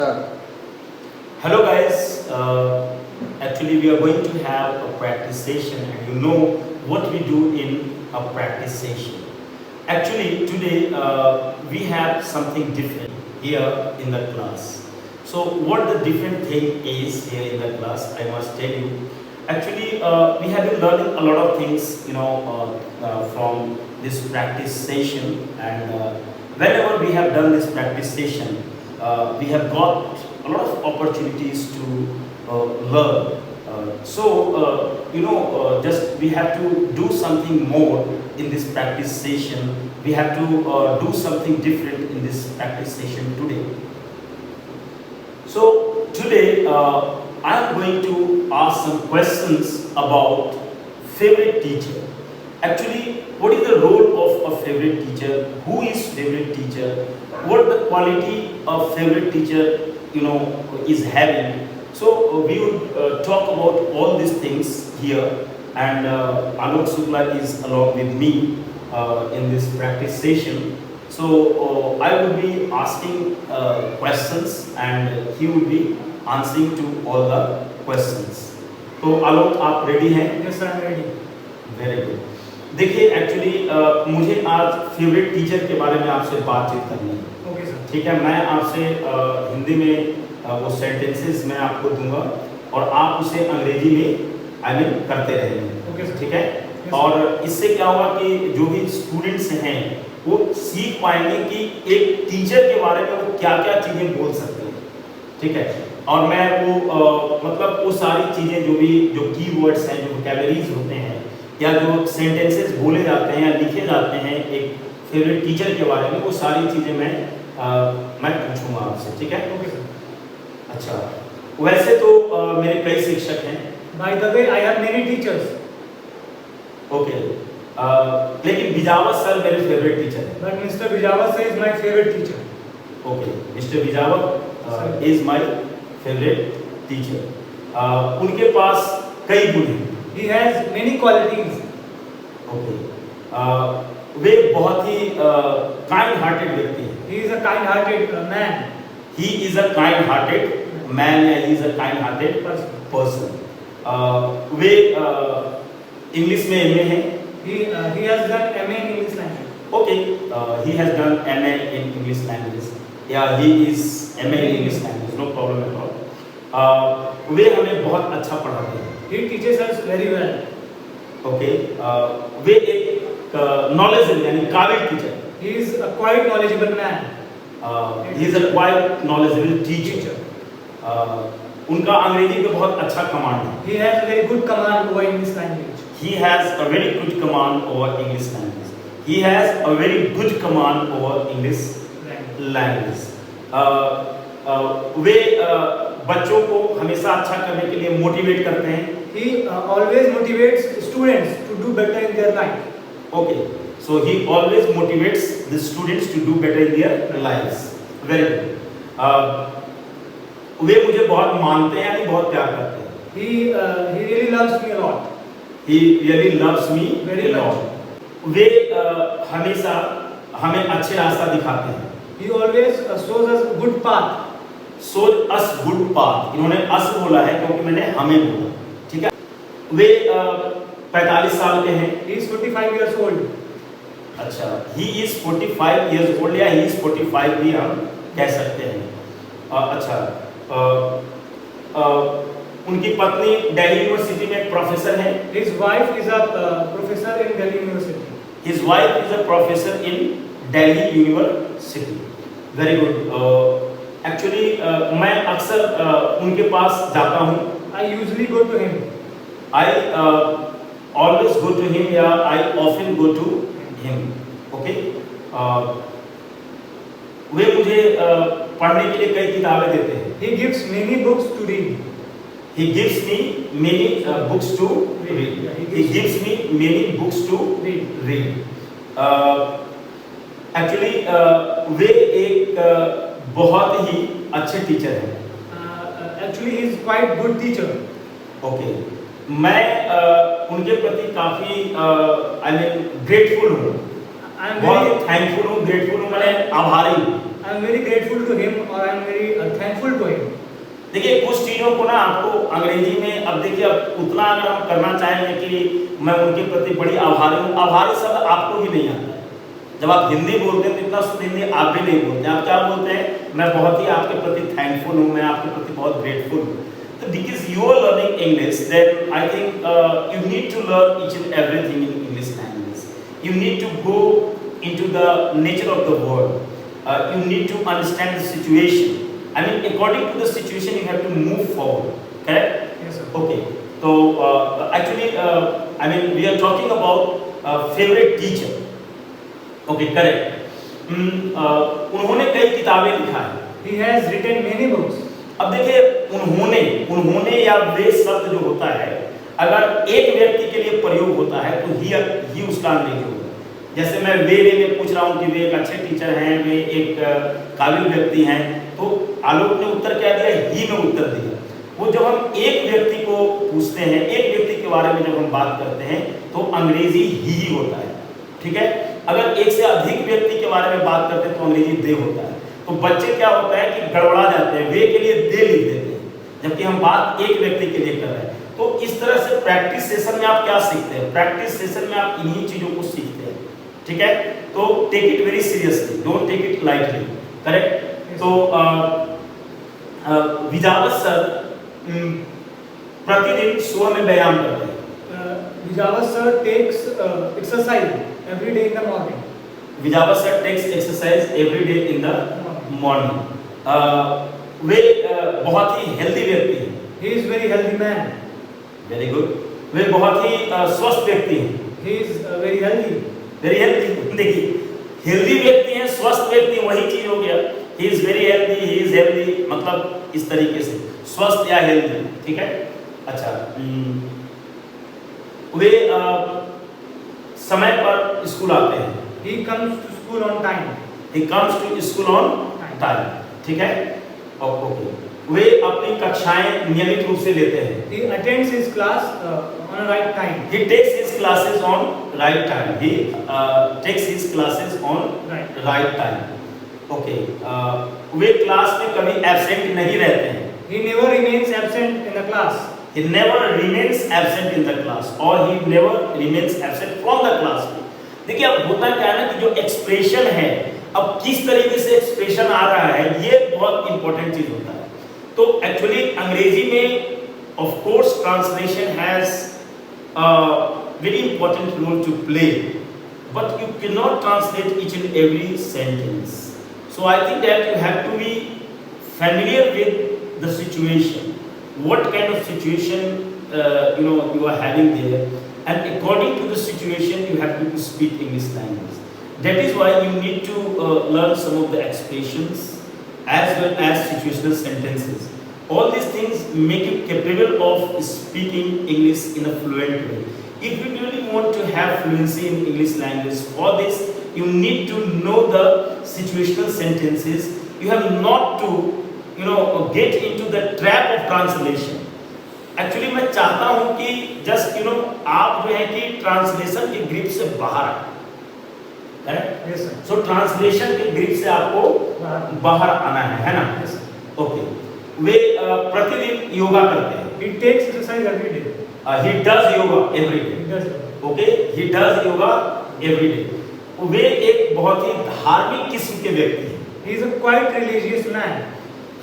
Hello guys, actually we are going to have a practice session and you know what we do in a practice session. Actually today we have something different here in the class. So what the different thing is here in the class, I must tell you. Actually we have been learning a lot of things, from this practice session, and whenever we have done this practice session, we have got a lot of opportunities to learn. Just we have to do something more in this practice session. We have to do something different in this practice session today. So today I am going to ask some questions about favorite teacher. Actually, what is the role of a favorite teacher? Who is favorite teacher? What the quality of favorite teacher is having? So we would talk about all these things here, and Alok Shukla is along with me in this practice session. So I will be asking questions and he will be answering to all the questions. तो आलोक आप ready हैं? Yes sir, I am ready. Very good. देखिए actually मुझे आज favourite teacher के बारे में आपसे बातचीत करनी है. Okay sir. ठीक है, मैं आपसे हिंदी में वो सेंटेंसेस मैं आपको दूंगा और आप उसे अंग्रेजी में करते रहेंगे. Okay sir. ठीक है. Yes, और इससे क्या होगा कि जो भी स्टूडेंट्स हैं वो सीख पाएंगे कि एक टीचर के बारे में वो क्या क्या चीज़ें बोल सकते हैं. ठीक है. और मैं वो सारी चीज़ें जो कीवर्ड्स हैं, जो वोकैबुलरीज होते हैं या जो सेंटेंसेस बोले जाते हैं या लिखे जाते हैं एक फेवरेट टीचर के बारे में, वो सारी चीज़ें मैं पूछूंगा आपसे. ठीक है. Okay sir. अच्छा, वैसे तो मेरे कई शिक्षक हैं. By the way, I have many teachers. Okay. लेकिन बिजावत सर मेरे फेवरेट टीचर हैं. But Mr. Bijawat sir is my favorite teacher. Okay, mister Bijawat is my favourite teacher. उनके पास कई गुण हैं. He has many qualities. Okay. वे बहुत ही काइंड हार्टेड व्यक्ति हैं. He is a kind-hearted man. He is a kind hearted man या he is a kind hearted person. वे इंग्लिश में एमए हैं. He has done MA in English language. Okay, he has done MA in English language. Yeah, he is MA in English language. No problem at all. वे हमें बहुत अच्छा पढ़ाते हैं. He teaches us very well. Okay, वे एक knowledgeable यानी काबिल teacher. He is a quite knowledgeable man. He is a quite knowledgeable teacher. उनका अंग्रेजी पे बहुत अच्छा कमांड है. He has very good command over English language. He has a very good command over English language. He has a very good command over English language. वे बच्चों को हमेशा अच्छा करने के लिए मोटिवेट करते हैं. He always motivates students to do better in their life. Okay, so he always motivates the students to do better in their lives. Very good. वे मुझे बहुत मानते हैं यानी बहुत प्यार करते हैं. He really loves me a lot. He really loves me Very a lot. वे हमेशा हमें अच्छे रास्ता दिखाते हैं. He always shows us good path. Shows us good path. इन्होंने us बोला है क्योंकि मैंने हमें बोला. ठीक है. वे 45 साल के हैं. He is 45 years old. अच्छा, he is 45 years old या he is 45 भी हम कह सकते हैं. अच्छा, उनकी पत्नी दिल्ली यूनिवर्सिटी में एक प्रोफेसर है. His wife is a professor in Delhi University. His wife is a professor in Delhi University. Very good. Actually मैं अक्सर उनके पास जाता हूँ. I usually go to him. I always go to him या I often go to him. Okay. वे मुझे पढ़ने के लिए कई किताबें देते हैं. He gives many books to read. He gives me many books to read. He gives me many books to read. Actually वे एक बहुत ही अच्छे टीचर हैं. Actually he is quite good teacher. Okay. मैं उनके प्रति काफी ग्रेटफुल हूँ. I am बहुत very थैंकफुल हूँ, ग्रेटफुल हूँ, मैंने आभारी हूँ. I am very grateful to him, or I am very thankful to him. देखिए कुछ चीज़ों को ना आपको अंग्रेजी में, अब देखिए अब उतना अगर हम करना चाहेंगे कि मैं उनके प्रति बड़ी आभारी हूँ, आभारी शब्द आपको भी नहीं आता है। जब आप हिंदी बोलते हैं तो इतना शुद्ध हिंदी आप भी नहीं बोलते, आप क्या बोलते हैं, मैं बहुत ही आपके प्रति थैंकफुल हूँ, मैं आपके प्रति बहुत ग्रेटफुल हूँ। तो because you are learning English, then I think you need to learn each and everything in English language. You need to go into the nature of the world. You need to understand the situation. I mean, according to the situation, you have to move forward. Correct? Yes, sir. Okay. So actually, I mean, we are talking about favorite teacher. Okay, correct. उन्होंने कई किताबें लिखा है. He has written many books. अब देखिए उन्होंने या वे शब्द जो होता है, अगर एक व्यक्ति के लिए प्रयोग होता है तो ही उसका अंग्रेजी होगा। जैसे मैं वे में पूछ रहा हूँ कि वे एक अच्छे टीचर हैं, वे एक काबिल व्यक्ति हैं, तो आलोक ने उत्तर क्या दिया, ही में उत्तर दिया। वो जब हम एक व्यक्ति को पूछते हैं, एक व्यक्ति के बारे में जब हम बात करते हैं तो अंग्रेजी ही होता है, ठीक है। अगर एक से अधिक व्यक्ति के बारे में बात करते हैं तो अंग्रेजी दे होता है। तो बच्चे क्या होता है कि गड़बड़ा जाते हैं, वे के लिए दे लिख देते हैं, जबकि हम बात एक व्यक्ति के लिए कर रहे हैं। तो इस तरह से प्रैक्टिस सेशन में आप क्या सीखते हैं, प्रैक्टिस सेशन में आप इन्हीं चीज़ों को सीखते हैं, ठीक है। तो take it very seriously, don't take it lightly, correct. तो विजावत सर प्रतिदिन सुबह में व्यायाम करते हैं। Vijayawat sir takes exercise every day in the morning. Vijawat sir takes exercise every day in the morning. वे बहुत ही हेल्दी व्यक्ति हैं। He is very healthy man. Very good. वे बहुत ही स्वस्थ व्यक्ति हैं। He is very healthy. Very healthy, देखिए हेल्दी व्यक्ति हैं, स्वस्थ व्यक्ति, वही चीज हो गया। He is very healthy, he is healthy, मतलब इस तरीके से स्वस्थ या हेल्दी, ठीक है। अच्छा, वे समय पर स्कूल आते हैं। He comes to school on time. He comes to school on time, ठीक है, ओके। वे अपनी कक्षाएं नियमित रूप से लेते हैं। He attends his class on right time. He takes his classes on right time. He takes his classes on right time. Okay. Way class में कभी एब्सेंट नहीं रहते हैं। He never remains absent in the class. He never remains absent in the class, or he never remains absent from the class. देखिए अब होता क्या है ना कि जो एक्सप्रेशन है, अब किस तरीके से एक्सप्रेशन आ रहा है, ये बहुत इंपॉर्टेंट चीज होता है। तो एक्चुअली अंग्रेजी में of course translation has a very important role to play, but you cannot translate each and every sentence. So I think that you have to be familiar with the situation, what kind of situation you are having there, and according to the situation you have to speak English language. That is why you need to learn some of the expressions as well as situational sentences. All these things make you capable of speaking English in a fluent way. If you really want to have fluency in English language, for this you need to know the situational sentences. You have not to get into the trap of translation. Actually मैं चाहता हूँ कि just आप जो है कि translation के grip से बाहर आए, correct? Yes sir. So translation के ग्रिप से आपको बाहर आना है ना? Yes sir. ओके। वे प्रतिदिन योगा करते हैं। He takes exercise every day. He does yoga every day. He does. Okay, he does yoga every day. वे एक बहुत ही धार्मिक किस्म के व्यक्ति हैं। He is a quite religious man.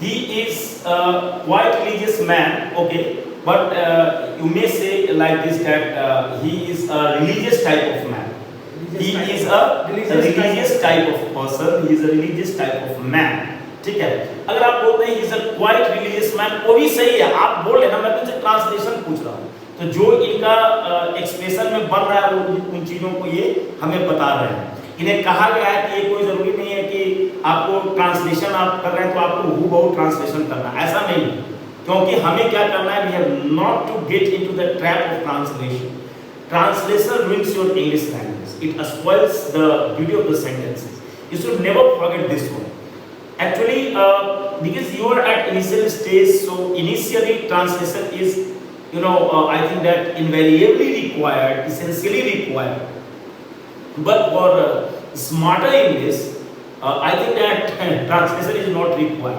He is a quite religious man, okay, but you may say like this that he is a religious type of man. He is a religious type of person. He is a religious type of man. ठीक है। अगर आप बोलते हैं he is a quite religious man, वो भी सही है, आप बोल लेना, मैं तुमसे ट्रांसलेशन पूछ रहा हूँ। तो जो इनका एक्सप्रेशन में बन रहा है वो उन चीज़ों को ये हमें बता रहे हैं। इन्हें कहा गया है कि ये कोई ज़रूरी नहीं है कि आपको ट्रांसलेशन आप कर रहे हैं तो आपको हूबहू ट्रांसलेशन करना, ऐसा नहीं, क्योंकि हमें क्या करना है, we have not to get into the trap of translation. Translation ruins your English language. It spoils the beauty of the sentences. You should never forget this one. Actually, because you are at initial stage, so initially translation is, I think that invariably required, essentially required. But for smarter English, I think that translation is not required.